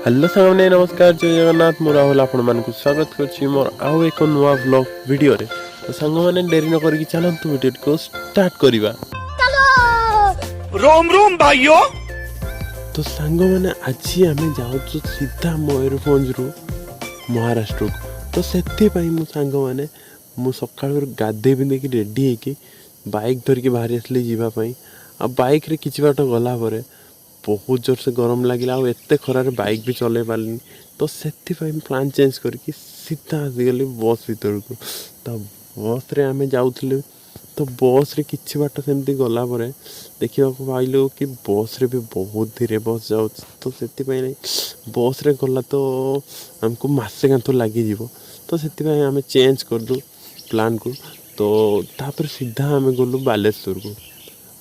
Hello सामने नमस्कार जय जगन्नाथ मु राहुल आपण मानक स्वागत करछि मोर आउ एक नुआ व्लॉग वीडियो रे। तो संग माने देरी न करके चलंतु वीडियो को स्टार्ट करिबा। रोम रोम भाइयों। तो संग माने आज आमे जाउछु सीधा मयूरभंज रु महाराष्ट्र को। तो सेति पई मु संग माने मु सकाळ गाधे बिंदे की रेडी हे की बाइक धर के बाहर आसली जीवा पई। आ बाइक रे किछि बाट गला परे बहुत जोर से गरम लगे एत खरार बाइक भी चल पारे। तो से प्लान चेंज करके सीधा आसीगली बस भर को। तो बस रे आमे जाऊँ तो बस रे किछि बाट सेमती गला परे देखा पाइलु कि बस रे भी बहुत धीरे बस जाऊ। तो से बस रे गला तो हमको मसे कांथ लगी। तो से आमे चेंज करदु प्लान को। तो तापर सीधा आमे गलु बालेश्वर को।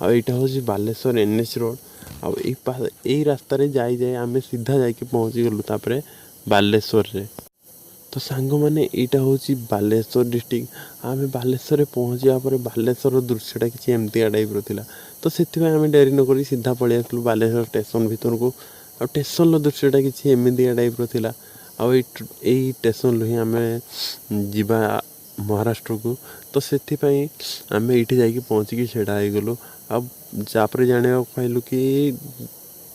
आ यहाँ हूँ बालेश्वर NH रोड। आई रास्ता रे जाई जाए आमे सीधा जाके पहुँची गलु तापरे बालेश्वर रे। तो सांग माने यहाँ हूँ बालेश्वर डिस्ट्रिक्ट। आमे बालेश्वर रे पहुँचा पर बालेश्वर दृश्यटा किसी एमती टाइप थिला। तो से आमे डेरी न करी सीधा पलि आसलु बालेश्वर स्टेशन भीतर को। आ स्टेशन दृश्यटा किसी एमती टाइप थिला। आ स्टेशन ही आमे जीवा महाराष्ट्र को। तो से आम ये जाकि पहुँचिकी छेड़ा हो गलु। आपर जाना पाइलु कि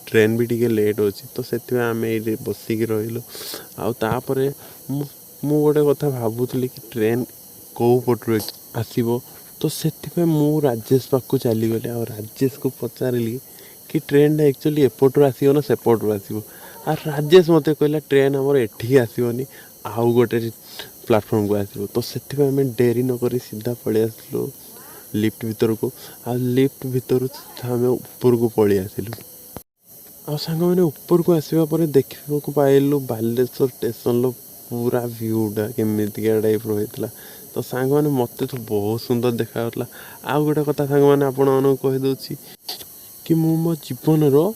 ट्रेन भी टी लेट अच्छी। तो से आम ये बसिक रही आपर मु गोटे कथा भावुली कि ट्रेन कौ पटु आसब। तो से राजेश पाक चलीगली आ राजेश को पचारि कि ट्रेन एक्चुअली एपटू आसो ना सेपटू आसो। आ राजेश मत कहला ट्रेन आमर एठी आसोनी आउ गोटे प्लाटफर्म को आसो। तो से डेरी नक सीधा पलि आसलु लिफ्ट भीतर को। आ लिफ्ट भीतर आम ऊपर को पलि आसलु। आ सांग मैंने ऊपर को आसवा पर देखा पाइलु बालेश्वर स्टेशन पूरा भ्यूटा केमितिका टाइप रही। तो सांग मैंने मत तो बहुत सुंदर देखा। आउ गोटे कथा सांग मैंने आपण कहीदे कि मु मो जीवन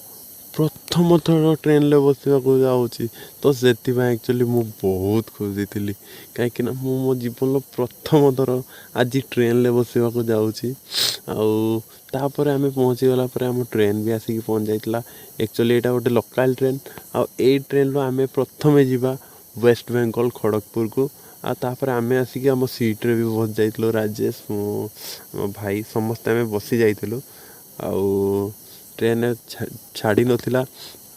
प्रथम थर ट्रेन ले बसवा जाऊँगी। तो से एक्चुअली मु बहुत खुशी थी कहीं मो जीवन प्रथम थर आज ट्रेन ले बसवा जाऊँगी। आपर आम पहुँची गला आम ट्रेन भी आसिक पहुँच जाइला। एक्चुअली यहाँ गोटे लोकल ट्रेन। आई ट्रेन रो आम प्रथम जावा वेस्ट बेंगल खड़गपुर को। तापर आम आसिक आम सीट्रे भी बस जाइलु राजेश मो भाई समस्ते आम बसी जाइलु। ट्रेन छाड़ी नथिला।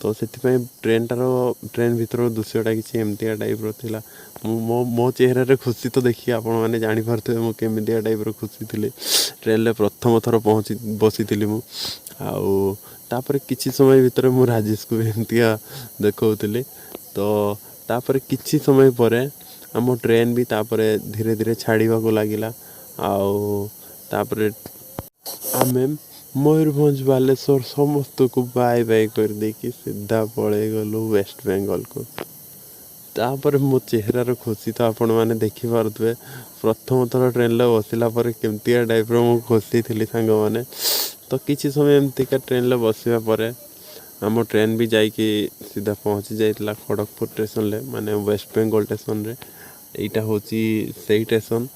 तो से ट्रेन भीतर दृश्यटा किसी एमती टाइप थिला। मो चेहरा खुशी तो देखिए आपण मैंने जापे मो केमिया टाइप खुशी थी। ट्रेन ले प्रथम थर पहुँची बसी मु। तापर किछि समय भीतर मु राजेश को एमतिया देखौली। तो तापर किछि समय परे आम ट्रेन भी तापर धीरे धीरे छाड़वा को लगिला। तापर आमे मयूरभंज बालेश्वर समस्त को बाय बाय कर देकी सीधा पलि गलु वेस्ट बेंगल को। तापर मो चेहरार खुशी तो आपण मैंने देखिपे प्रथम थर ट्रेन ले बसला केमती टाइप मु खुशी थी सांग मैंने। तो किसी समय एमतीका ट्रेन ले बसवा पर आम ट्रेन भी जाकि सीधा पहुँची जाइला खड़गपुर स्टेशन ले माने वेस्ट बेंगल स्टेशन रे। यहाँ हूँ से स्टेशन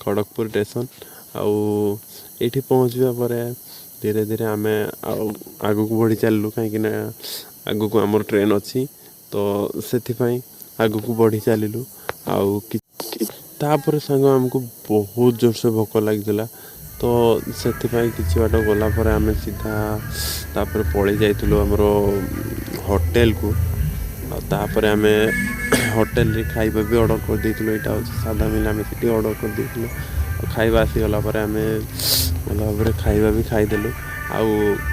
खड़गपुर स्टेशन। आठी पहुँचवा पर धीरे धीरे आम आग को बढ़ी चलू कहीं आग को आमर ट्रेन अच्छी। तो से आग को बढ़ी चलू। तापर सांग आमको बहुत जोर से भोक लगी। तो से किसी बाट गला आम सीधा तापर पलि जाइलु आमर होटेल को। तापर आम होटेल रे खाइबा भी ऑर्डर कर देइलु। यहाँ हूँ सादा मिल आम से ऑर्डर कर देइलु। खाइबा आसीगला आम भल भाव खाइबा भी खाईदेलु।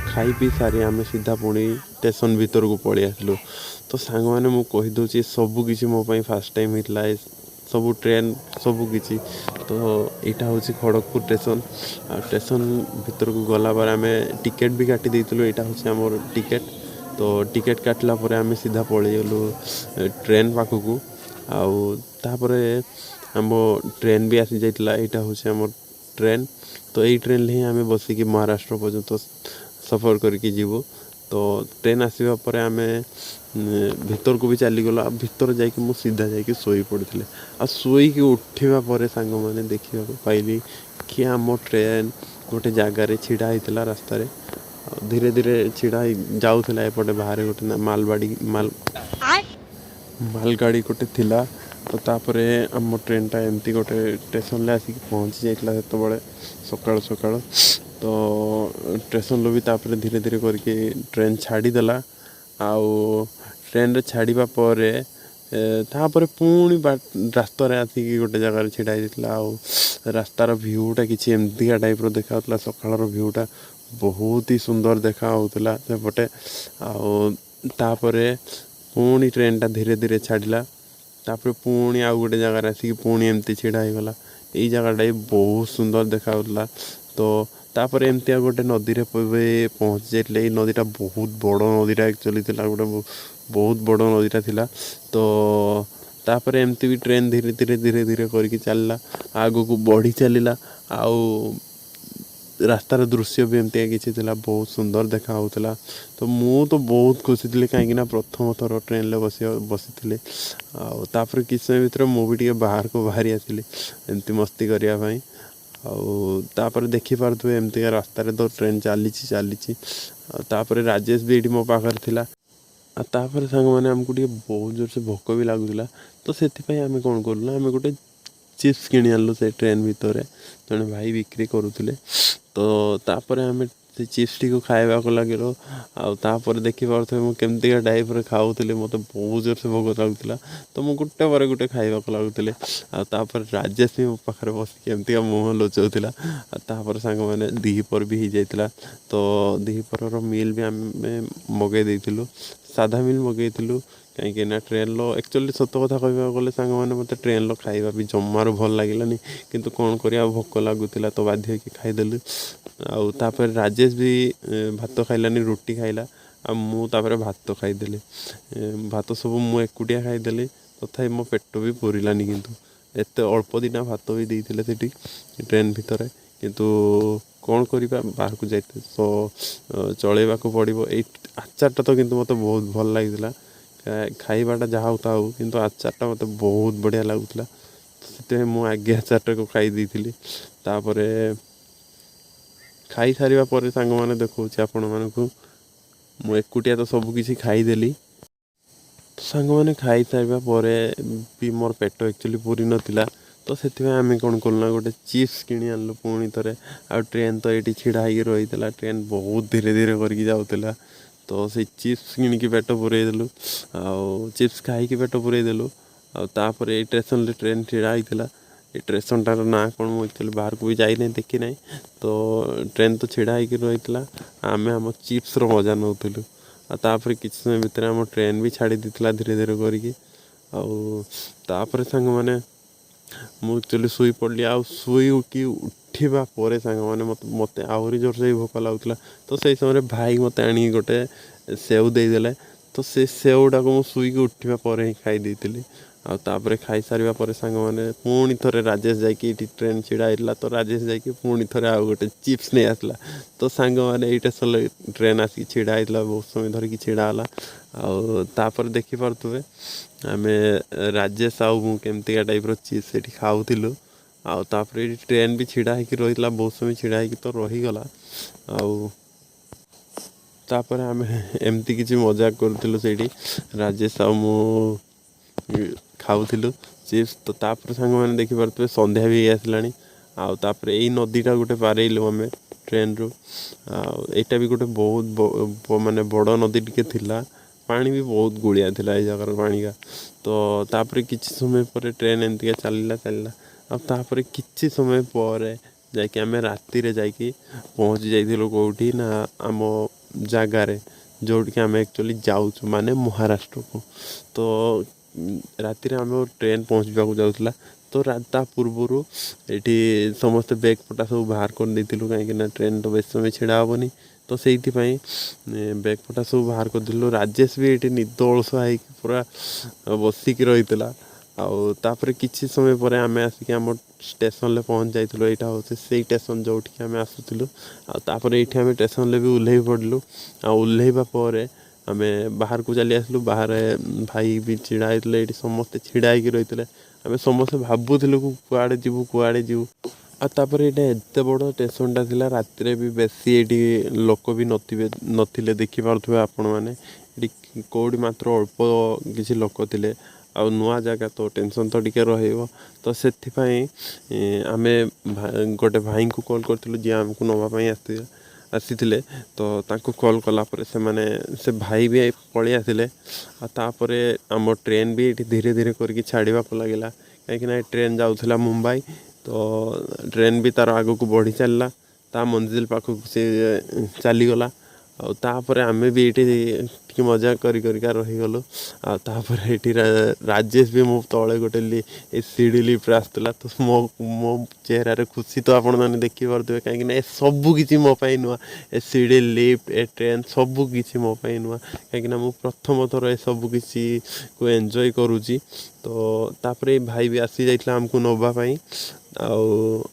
खाई पी सारी आम सीधा पुणी स्टेशन भीतर को पलि आसलु। तो सांग मैंने मु कहीदे सबकि मो फास्ट टाइम होता सबू ट्रेन सबकि। तो यहाँ हूँ खड़गपुर स्टेशन। स्टेशन भीतर को गला पर आम टिकेट भी काटी देइलु। यहाँ हूँ आमर टिकेट। तो टिकेट काटला पर आम सीधा पलि गलु ट्रेन पाख को। तापर आम ट्रेन भी आसी जाइला। यहाँ हूँ आम ट्रेन। तो यही ट्रेन ही आम बसिक महाराष्ट्र पर्यंत सफर करके जीवु। तो ट्रेन आसवा पर आम भीतर को भी चलीगल। भीतर जाकि मु सीधा जाकि शोई पड़ी। शोईकी उठा पर सांग मैंने देखा पाइली कि आम ट्रेन गोटे जगार छिड़ा होता रास्तार। धीरे धीरे छिड़ा जाऊला एपटे बाहर गोटे मालबाड़ी माल मालगाड़ी गोटे थिला। तो तापर आम ट्रेनटा एमती गोटे स्टेशन आसिक पहुँची जाइला सेतबेले सकाळु सकाळु। तो स्टेशन भी तापर धीरे धीरे करके ट्रेन छाड़ीदेला। आउ ट्रेन रे छाड़िबा परे तापर पुणी रास्तार आसिक गोटे जगार छिड़ा होता। आउ रास्तार भ्यूटा किसी एमतीका टाइप देखा सकाळर भ्यूटा बहुत ही सुंदर देखा होता सेपटे। आउे पुणी ट्रेनटा धीरे धीरे छाड़िला। तापर पुणी आउ गोटे जगार आसिक पुणी एमती छिड़ा होगला। यही जगहटा भी बहुत सुंदर देखा होता। तो तापर एमती गोटे नदी रे पहुँची जाइए। ये नदीटा बहुत बड़ नदीटा एक्चुअली थिला गोटे बहुत बड़ नदीटा थिला। तो तापर एमती भी ट्रेन धीरे धीरे धीरे धीरे करके चलला आगो को बढ़ी चलला। आउ रास्तार दृश्य भी एमती किसी थिला बहुत सुंदर देखा होता। तो मु तो बहुत खुशी थी कहीं प्रथम थर ट्रेन बसी तापर किस समय भितर मुझे बाहर को बाहरी आसली एमती मस्ती करने। तापर देखी पारे एमती रास्तार तो ट्रेन चली तापर राजेश भी ये मो पाखर थिला। तापर सांग मैंने आमको बहुत जोर से भोक भी लगुला। तो से आम कौन करूँ आम गोटे चिप्स किणी आनलु से ट्रेन भितर जड़े भाई बिक्री करुले। तो तापर आम से चिप्स टी को खाइबा को लगे आपर देखी पारे मुझे टाइप खाऊली मत बहुत जोर से भोग लगुला। तो मुझे गोटे पर गोटे खाइबा को लगुले। आपर राजेश भी मो पाखे बसिक एमती मुँह लुचाऊला। तापर सांग मैंने दीपर भी हो जाता। तो दीपर मिल भी आम मगई देलु साधा मिल मगेलु कहीं ट्रेन लो एक्चुअली सत कथा कहवा गले सांग मैंने मत ट्रेन लो खाइबा भी जमार भल लगे किंतु कौन कर भोक लगुला। तो बाध्य खाईदेलु। आउे राजेश भी भात खाइलानी रुटी खाइला। मुझे भात खाईदेली भात सब मुझे एकुटिया खाईदेली। तथापि मो पेट भी पूरानी किंतु एत अल्प दिना भात भी देते सेठी ट्रेन भितर किंतु कौन करवा बाहर को जाते तो चलैवा को पड़ो। ये आचारटा तो किंतु मत बहुत भल लगी खाइबाटा जहाँ होता हो किंतु आचारटा मत बहुत बढ़िया लगुला। से मुझे आगे आचारटा को खाई देती। तापर खाई सारिबा परे सांग मैंने देखा आपण मानक मु एकुटिया तो सबकि खाईदेली। सांग मैंने खाई सारिबा परे भी मोर पेट एक्चुअली पूरी नथिला। तो से आम कौन कलुना गोटे चिप्स किणी आनलु पुणी थे। आ ट्रेन तो ये छिड़ा हो रही है ट्रेन बहुत धीरे धीरे करके जाऊला। तो से चिप्स किणिकी पेट पूरेदेलु चिप्स खाई पेट पूरेदेलु। आपर ये स्टेशन रे ट्रेन छिड़ा होता। ये स्टेशनटार ना कौन मुझे एक्चुअली बाहर को भी जाई नहीं देखी ना। तो ट्रेन तो छिड़ा हो रही है आम आम चिप्स मजा नौलु। तापर किसी समय भितर आम ट्रेन भी छाड़ी देता धीरे धीरे करके। तापर सांग मैंने मुझे एक्चुअली शुई पड़ी शुई कि उठा पर सांग मैंने मत आहरी जोर से भोक लगुला। तो से समय भाई मत आनी गोटे सेव देदेले। तो से सेवटा को मुझे शुई उठा पर ही खाई तापर खाई सारिबा पर सांग मैंने पुणी थे राजेश जाकि ट्रेन छिड़ा होता। तो राजेश जाकि पुणी थे आउ गोटे चिप्स नहीं आसला। तो सांग मैंने ये स्टेशन ट्रेन आसिक छिड़ा होता बहुत समय धरिकी छिड़ा तापर देखी पारे आम राजेश आउ केमती टाइप चिप्स से खाऊलु। तापर ट्रेन भी छिड़ा हो रही बहुत समय छिड़ा हो तो रहीगला। तापर आम एमती किसी मजाक करूँ से राजेश आउ मु खाऊलु चिप्स। तो तापर सांग मैंने देखी पारे संध्या भी आसला। तापर यही नदीटा गोटे पारेलु आम ट्रेन रु। यहाँ भी गोटे बहुत माने बड़ नदी टे थिला पानी भी बहुत गुड़िया थिला ये जगार पानी का। तो तापर किसी समय पर ट्रेन एमती चलला तापर किसी समय पर जाकि आम राति रे जाकि पहुँची जाइलु कौटी ना आम जगार जोटि आम एक्चुअली जाऊँ माने महाराष्ट्र को। तो राति आम ट्रेन पहुँचवा जाऊला। तो ता पूर्वर ये समस्ते बैग पटा सब बाहर कर देलु कहीं ट्रेन तो बेस समय छिड़ा हेनी। तो से बैग पटा सब बाहर कर दिलु। राजेश भी ये निद अलसुआ पूरा बसिक रही तापर किसी समय पर आम आसिक आम स्टेशन ले पहुँच जाइलु। यहाँ हूँ से स्टेशन जोटि आम आसुलु। तापर ये आम स्टेशन ले भी ओह्लई पड़लु। ओह्लैवा पर आम बाहर को चली आसलु। बाहर भाई भी छिड़ा होते ये समस्ते छिड़ा हो रही है। आम समस्ते भावुलु कुआड़े जीवु कुआड़े जीवु। तापर ये एत बड़ स्टेशनटा थिला राति भी बेसी ये लोक भी नथिले देखी पारुथिबे आपण माने ଏଠି କେଉଁଠି ମାତ୍ର ଅଳ୍ପ କିଛି ଲୋକ ଥିଲେ ଆଉ ନୂଆ ଜାଗା ତ ଟେନସନ୍ ତ ଟିକେ ରହିବ। ତ ସେଥିପାଇଁ ଆମେ ଗୋଟେ ଭାଇଙ୍କୁ କଲ୍ କରିଥିଲୁ ଯିଏ ଆମକୁ ନେବା ପାଇଁ ଆସିଥିଲେ। ତ ତାଙ୍କୁ କଲ୍ କଲା ପରେ ସେ ଭାଇ ବି ପଳେଇ ଆସିଲେ। ଆଉ ତାପରେ ଆମ ଟ୍ରେନ୍ ବି ଏଠି ଧୀରେ ଧୀରେ କରିକି ଛାଡ଼ିବାକୁ ଲାଗିଲା, କାହିଁକିନା ଏ ଟ୍ରେନ୍ ଯାଉଥିଲା ମୁମ୍ବାଇ। ତ ଟ୍ରେନ୍ ବି ତା'ର ଆଗକୁ ବଢ଼ି ଚାଲିଲା, ତା ମଞ୍ଜିଲ ପାଖକୁ ସେ ଚାଲିଗଲା। ଆଉ ତାପରେ ଆମେ ବି ଏଇଠି ଟିକେ ମଜା କରିକା ରହିଗଲୁ। ଆଉ ତାପରେ ଏଇଠି ରାଜେଶ ବି ମୋ ତଳେ ଗୋଟେ ଏ ସିଡ଼ି ଲିଫ୍ଟରେ ଆସିଥିଲା। ତ ମୋ ଚେହେରାରେ ଖୁସି ତ ଆପଣମାନେ ଦେଖିପାରୁଥିବେ, କାହିଁକିନା ଏ ସବୁ କିଛି ମୋ ପାଇଁ ନୂଆ। ଏ ସିଡ଼ି ଲିଫ୍ଟ, ଏ ଟ୍ରେନ୍ ସବୁ କିଛି ମୋ ପାଇଁ ନୂଆ, କାହିଁକିନା ମୁଁ ପ୍ରଥମ ଥର ଏସବୁ କିଛିକୁ ଏନ୍ଜୟ କରୁଛି। ତ ତାପରେ ଏଇ ଭାଇ ବି ଆସିଯାଇଥିଲା ଆମକୁ ନେବା ପାଇଁ। ଆଉ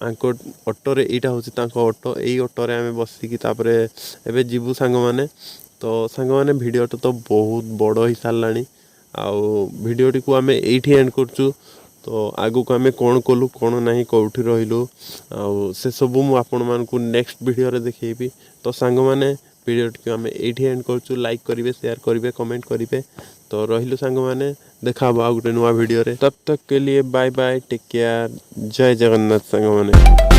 ଆଙ୍କ ଅଟୋରେ, ଏଇଟା ହେଉଛି ତାଙ୍କ ଅଟୋ, ଏଇ ଅଟୋରେ ଆମେ ବସିକି ତାପରେ ଏବେ ଯିବୁ ସାଙ୍ଗମାନେ। ତ ସାଙ୍ଗମାନେ ଭିଡ଼ିଓଟା ତ ବହୁତ ବଡ଼ ହେଇସାରିଲାଣି, ଆଉ ଭିଡ଼ିଓଟିକୁ ଆମେ ଏଇଠି ଏଣ୍ଡ କରୁଛୁ। ତ ଆଗକୁ ଆମେ କ'ଣ କଲୁ କ'ଣ ନାହିଁ, କେଉଁଠି ରହିଲୁ, ଆଉ ସେସବୁ ମୁଁ ଆପଣମାନଙ୍କୁ ନେକ୍ସଟ ଭିଡ଼ିଓରେ ଦେଖେଇବି। ତ ସାଙ୍ଗମାନେ ଭିଡ଼ିଓଟିକୁ ଆମେ ଏଇଠି ଏଣ୍ଡ କରୁଛୁ। ଲାଇକ୍ କରିବେ, ସେୟାର କରିବେ, କମେଣ୍ଟ କରିବେ। ତ ରହିଲୁ ସାଙ୍ଗମାନେ, ଦେଖା ହବ ଆଉ ଗୋଟେ ନୂଆ ଭିଡ଼ିଓରେ। ତବ୍ ତକ୍ କେ ଲିଏ ବାଏ ବାଏ, ଟେକ୍ କେୟାର, ଜୟ ଜଗନ୍ନାଥ ସାଙ୍ଗମାନେ।